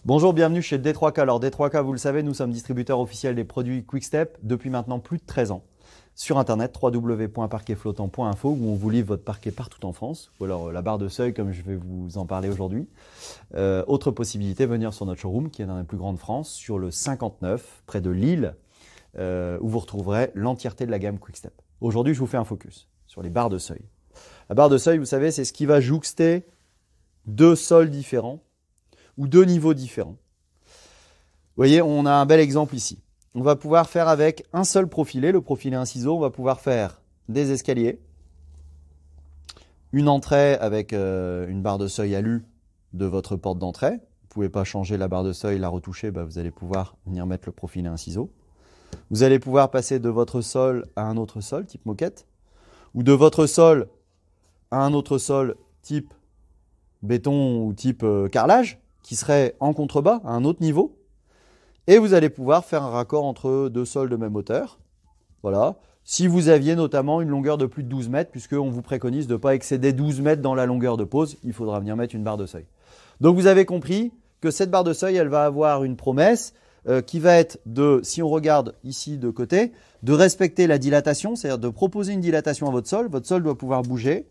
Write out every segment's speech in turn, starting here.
Bonjour, bienvenue chez D3K. Alors D3K, vous le savez, nous sommes distributeurs officiels des produits QuickStep depuis maintenant plus de 13 ans. Sur internet, www.parquetflottant.info, où on vous livre votre parquet partout en France, ou alors la barre de seuil comme je vais vous en parler aujourd'hui. Autre possibilité, venir sur notre showroom qui est dans la plus grande France, sur le 59, près de Lille, où vous retrouverez l'entièreté de la gamme QuickStep. Aujourd'hui, je vous fais un focus sur les barres de seuil. La barre de seuil, vous savez, c'est ce qui va jouxter deux sols différents ou deux niveaux différents. Vous voyez, on a un bel exemple ici. On va pouvoir faire avec un seul profilé, le profilé un ciseau, on va pouvoir faire des escaliers, une entrée avec une barre de seuil alu de votre porte d'entrée. Vous ne pouvez pas changer la barre de seuil, la retoucher, vous allez pouvoir venir mettre le profilé un ciseau. Vous allez pouvoir passer de votre sol à un autre sol, type moquette, ou de votre sol à un autre sol, type béton ou type carrelage, qui serait en contrebas, à un autre niveau. Et vous allez pouvoir faire un raccord entre deux sols de même hauteur. Voilà. Si vous aviez notamment une longueur de plus de 12 mètres, puisqu'on vous préconise de ne pas excéder 12 mètres dans la longueur de pose, il faudra venir mettre une barre de seuil. Donc vous avez compris que cette barre de seuil, elle va avoir une promesse qui va être de, si on regarde ici de côté, de respecter la dilatation, c'est-à-dire de proposer une dilatation à votre sol. Votre sol doit pouvoir bouger,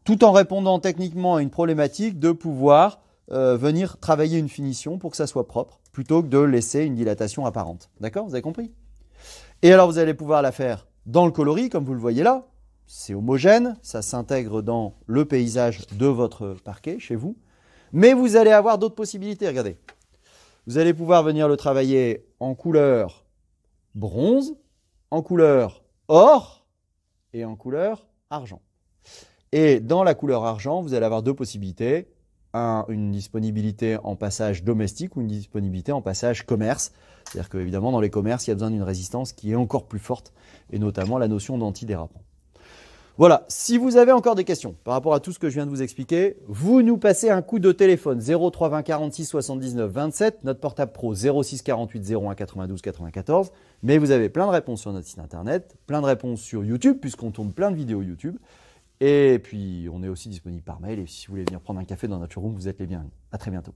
tout en répondant techniquement à une problématique de pouvoir venir travailler une finition pour que ça soit propre, plutôt que de laisser une dilatation apparente. D'accord? Vous avez compris? Et alors, vous allez pouvoir la faire dans le coloris, comme vous le voyez là. C'est homogène, ça s'intègre dans le paysage de votre parquet, chez vous. Mais vous allez avoir d'autres possibilités, regardez. Vous allez pouvoir venir le travailler en couleur bronze, en couleur or et en couleur argent. Et dans la couleur argent, vous allez avoir deux possibilités. Une disponibilité en passage domestique ou une disponibilité en passage commerce. C'est-à-dire qu'évidemment, dans les commerces, il y a besoin d'une résistance qui est encore plus forte, et notamment la notion d'antidérapant. Voilà, si vous avez encore des questions par rapport à tout ce que je viens de vous expliquer, vous nous passez un coup de téléphone 03 20 46 79 27, notre portable pro 06 48 01 92 94, mais vous avez plein de réponses sur notre site internet, plein de réponses sur YouTube, puisqu'on tourne plein de vidéos YouTube. Et puis, on est aussi disponible par mail. Et si vous voulez venir prendre un café dans notre showroom, vous êtes les bienvenus. À très bientôt.